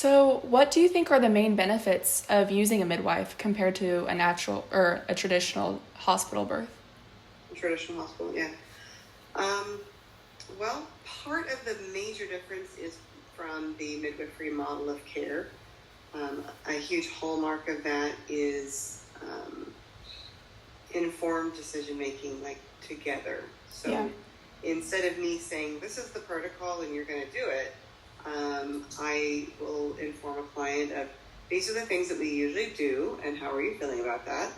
So what do you think are the main benefits of using a midwife compared to a natural or a traditional hospital birth? Traditional hospital, yeah. Well, part of the major difference is from the midwifery model of care. A huge hallmark of that is informed decision making, like together. So Yeah. instead of me saying, this is the protocol and you're going to do it, I will inform a client of, these are the things that we usually do, and how are you feeling about that?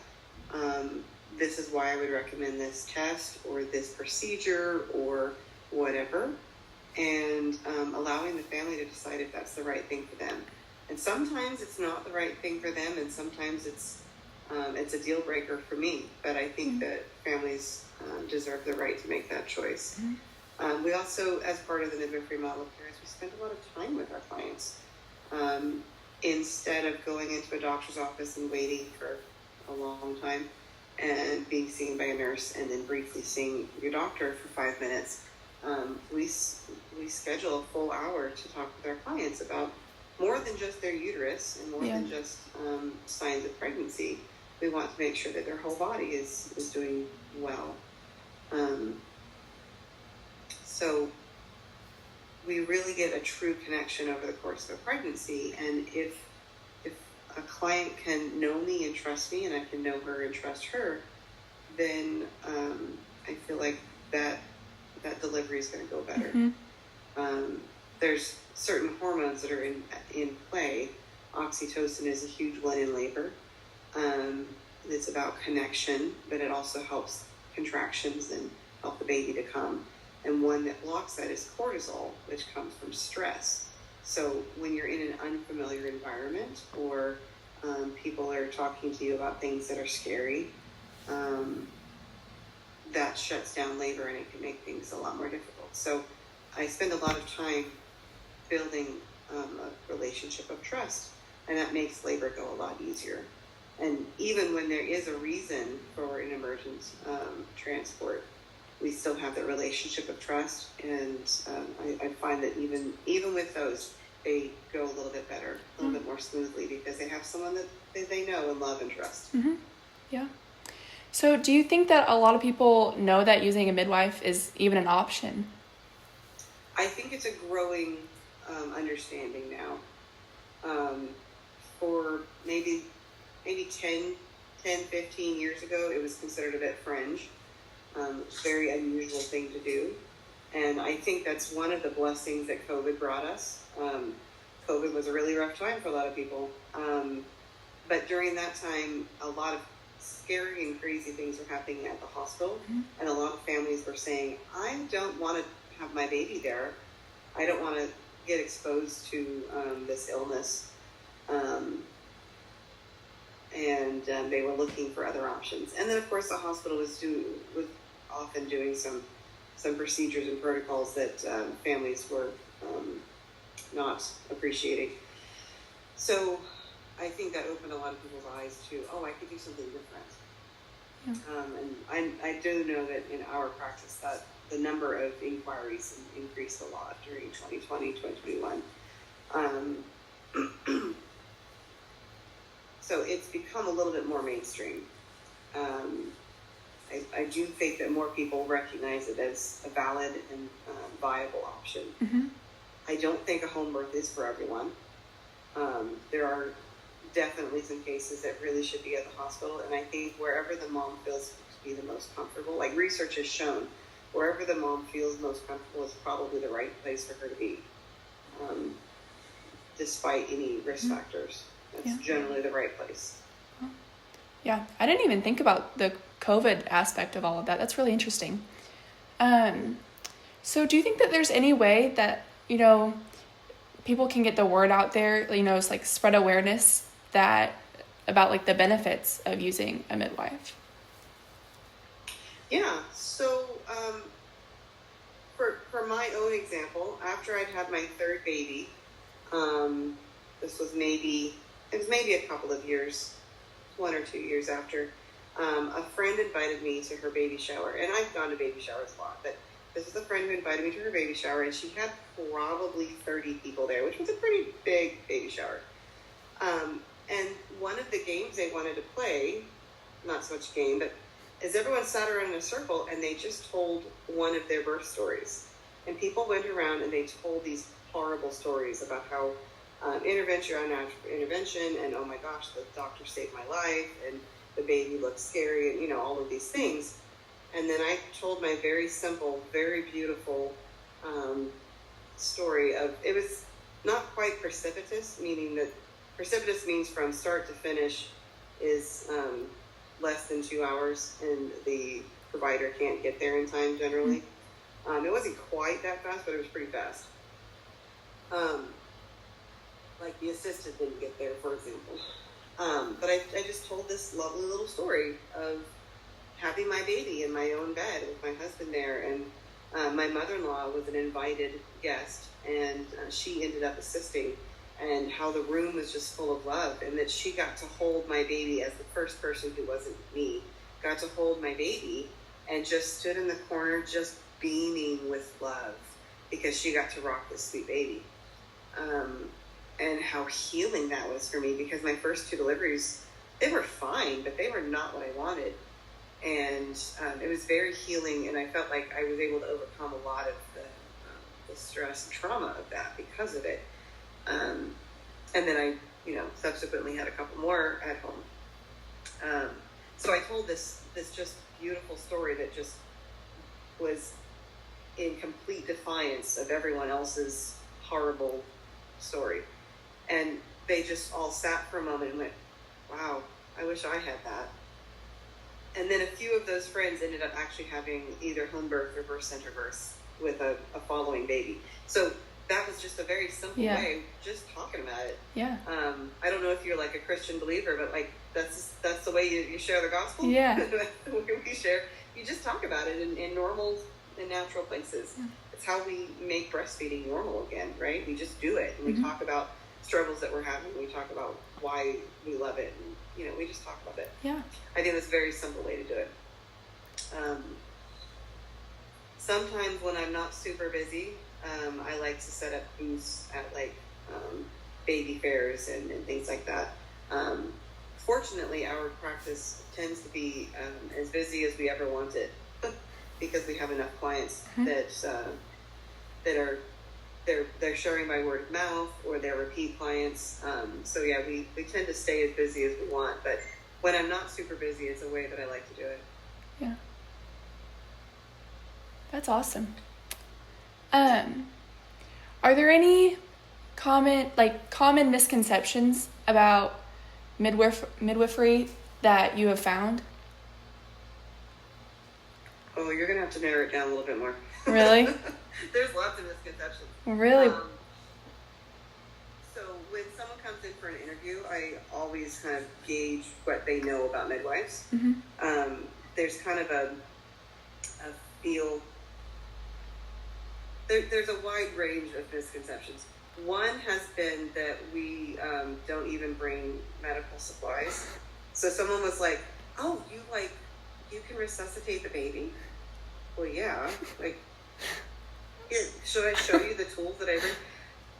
This is why I would recommend this test or this procedure or whatever, and allowing the family to decide if that's the right thing for them. And sometimes it's not the right thing for them, and sometimes it's a deal breaker for me. But I think that families deserve the right to make that choice. We also, as part of the midwifery model of care, we spend a lot of time with our clients. Instead of going into a doctor's office and waiting for a long time and being seen by a nurse and then briefly seeing your doctor for 5 minutes, we schedule a full hour to talk with our clients about more than just their uterus and more than just signs of pregnancy. We want to make sure that their whole body is doing well. So we really get a true connection over the course of a pregnancy. And if a client can know me and trust me, and I can know her and trust her, then I feel like that delivery is going to go better. There's certain hormones that are in play. Oxytocin is a huge one in labor. It's about connection, but it also helps contractions and help the baby to come. And one that blocks that is cortisol, which comes from stress. So when you're in an unfamiliar environment, or people are talking to you about things that are scary, that shuts down labor, and it can make things a lot more difficult. So I spend a lot of time building a relationship of trust, and that makes labor go a lot easier. And even when there is a reason for an emergent transport, we still have that relationship of trust, and I find that even with those, they go a little bit better, a little bit more smoothly, because they have someone that they know and love and trust. Yeah. So do you think that a lot of people know that using a midwife is even an option? I think it's a growing understanding now. For maybe 10, 15 years ago, it was considered a bit fringe. Very unusual thing to do. And I think that's one of the blessings that COVID brought us. COVID was a really rough time for a lot of people. But during that time, a lot of scary and crazy things were happening at the hospital. And a lot of families were saying, I don't want to have my baby there. I don't want to get exposed to this illness. And they were looking for other options. And then, of course, the hospital was often doing some procedures and protocols that families were not appreciating. So I think that opened a lot of people's eyes to, I could do something different. And I do know that in our practice that the number of inquiries increased a lot during 2020, 2021. So it's become a little bit more mainstream. I do think that more people recognize it as a valid and viable option. I don't think a home birth is for everyone. There are definitely some cases that really should be at the hospital, and I think wherever the mom feels to be the most comfortable, like research has shown, wherever the mom feels most comfortable is probably the right place for her to be, despite any risk factors. That's generally the right place. Yeah, I didn't even think about the COVID aspect of all of that. That's really interesting. So do you think that there's any way that, people can get the word out there, it's like spread awareness about like the benefits of using a midwife? Yeah, so for my own example, after I'd had my third baby, this was maybe a couple of years, 1 or 2 years after, a friend invited me to her baby shower, and I've gone to baby showers a lot, but this is a friend who invited me to her baby shower, and she had probably 30 people there, which was a pretty big baby shower. And one of the games they wanted to play, not so much game, but is everyone sat around in a circle and they just told one of their birth stories. And people went around and they told these horrible stories about how unnatural intervention, and oh my gosh, the doctor saved my life, and the baby looked scary, and all of these things. And then I told my very simple, very beautiful story of, it was not quite precipitous, meaning that precipitous means from start to finish is less than 2 hours, and the provider can't get there in time generally. It wasn't quite that fast, but it was pretty fast. Like the assistant didn't get there, for example. But I just told this lovely little story of having my baby in my own bed with my husband there, and my mother-in-law was an invited guest, and she ended up assisting, and how the room was just full of love, and that she got to hold my baby as the first person who wasn't me, got to hold my baby and just stood in the corner just beaming with love because she got to rock this sweet baby. And how healing that was for me, because my first 2 deliveries, they were fine, but they were not what I wanted. And it was very healing, and I felt like I was able to overcome a lot of the stress and trauma of that because of it. And then I, subsequently had a couple more at home. So I told this just beautiful story that just was in complete defiance of everyone else's horrible story. And they just all sat for a moment and went, wow, I wish I had that. And then a few of those friends ended up actually having either home birth or birth center births with a following baby. So that was just a very simple way, just talking about it. Yeah. I don't know if you're like a Christian believer, but like that's the way you share the gospel. Yeah. That's the way we share. You just talk about it in normal and natural places. Yeah. It's how we make breastfeeding normal again, right? We just do it, and we talk about struggles that we're having. We talk about why we love it, and we just talk about it. Yeah. I think that's a very simple way to do it. Sometimes when I'm not super busy, I like to set up booths at baby fairs and things like that. Fortunately, our practice tends to be as busy as we ever want it because we have enough clients that are they're sharing by word of mouth, or they're repeat clients. So yeah, we tend to stay as busy as we want, but when I'm not super busy, it's a way that I like to do it. Yeah. That's awesome. Are there any common misconceptions about midwifery that you have found? Oh, you're gonna have to narrow it down a little bit more. Really? There's lots of misconceptions. Really? So when someone comes in for an interview, I always kind of gauge what they know about midwives. Mm-hmm. There's kind of a feel. There's a wide range of misconceptions. One has been that we don't even bring medical supplies. So someone was like, "Oh, you can resuscitate the baby?" Well, yeah. Here, should I show you the tools that I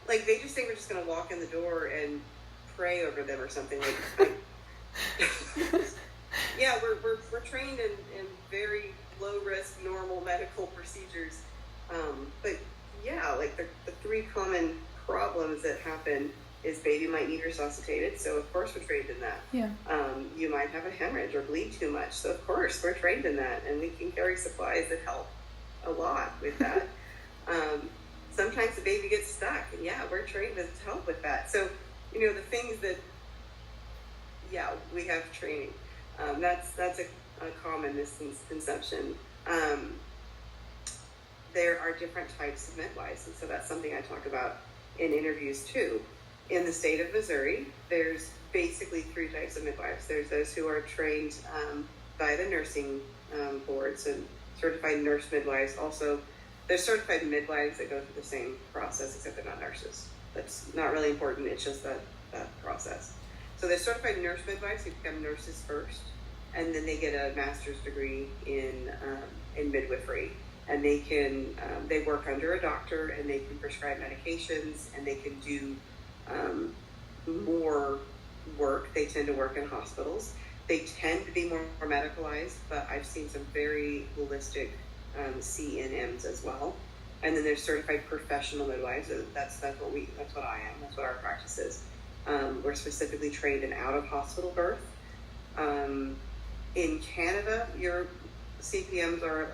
bring? They just think we're just going to walk in the door and pray over them or something. Yeah, we're trained in very low risk, normal medical procedures. But yeah, the 3 common problems that happen is baby might need resuscitated. So of course we're trained in that. Yeah. You might have a hemorrhage or bleed too much. So of course we're trained in that, and we can carry supplies that help a lot with that. Sometimes the baby gets stuck, and yeah, we're trained to help with that. So, the things that, yeah, we have training. That's a common misconception. There are different types of midwives, and so that's something I talk about in interviews too. In the state of Missouri, there's basically 3 types of midwives. There's those who are trained by the nursing boards and certified nurse midwives. Also, there's certified midwives that go through the same process, except they're not nurses. That's not really important. It's just that process. So there's certified nurse midwives who become nurses first, and then they get a master's degree in midwifery. and they work under a doctor, and they can prescribe medications, and they can do more work. They tend to work in hospitals. They tend to be more medicalized, but I've seen some very holistic CNMs as well. And then there's certified professional midwives. That's what I am. That's what our practice is. We're specifically trained in out-of-hospital birth. In Canada, your CPMs are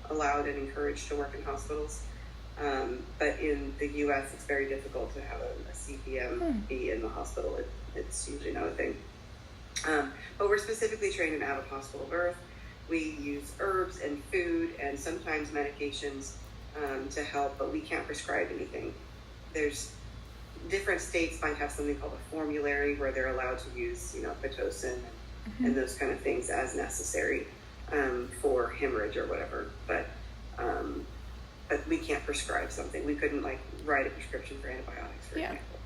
allowed and encouraged to work in hospitals. But in the U.S., it's very difficult to have a CPM be in the hospital. It's usually not a thing. But we're specifically trained in out-of-hospital birth. We use herbs and food and sometimes medications to help, but we can't prescribe anything. There's different states might have something called a formulary where they're allowed to use, Pitocin and those kind of things as necessary for hemorrhage or whatever. But we can't prescribe something. We couldn't write a prescription for antibiotics, for example.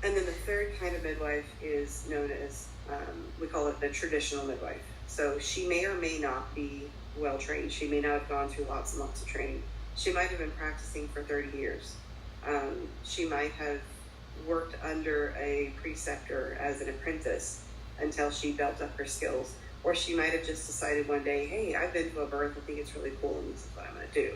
And then the third kind of midwife is known as, we call it the traditional midwife. So she may or may not be well trained. She may not have gone through lots and lots of training. She might have been practicing for 30 years. She might have worked under a preceptor as an apprentice until she built up her skills. Or she might have just decided one day, hey, I've been to a birth, I think it's really cool, and this is what I'm going to do.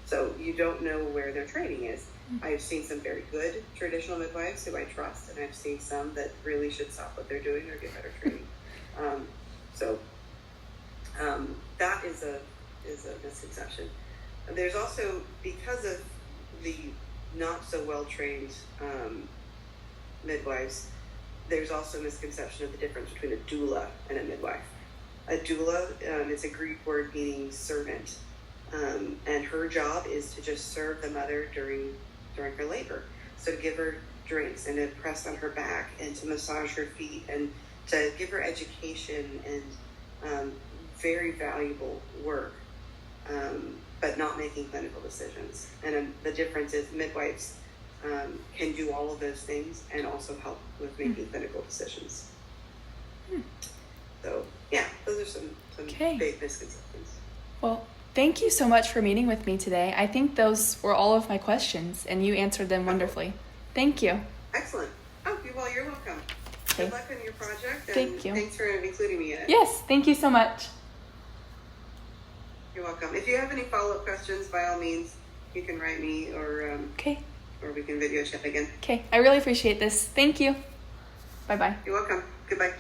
So you don't know where their training is. I've seen some very good traditional midwives who I trust, and I've seen some that really should stop what they're doing or get better training. That is a misconception. There's also, because of the not so well trained midwives, there's also a misconception of the difference between a doula and a midwife. A doula is a Greek word meaning servant, and her job is to just serve the mother during her labor. So to give her drinks and to press on her back and to massage her feet and to give her education and very valuable work, but not making clinical decisions. And the difference is midwives can do all of those things and also help with making clinical decisions. So yeah, those are some big misconceptions. Well, thank you so much for meeting with me today. I think those were all of my questions, and you answered them wonderfully. Thank you. Excellent. Well, you're welcome. Okay. Good luck in your project, and thank you. Thanks for including me in it. Yes, thank you so much. You're welcome. If you have any follow-up questions, by all means, you can write me or we can video chat again. Okay, I really appreciate this. Thank you. Bye-bye. You're welcome. Goodbye.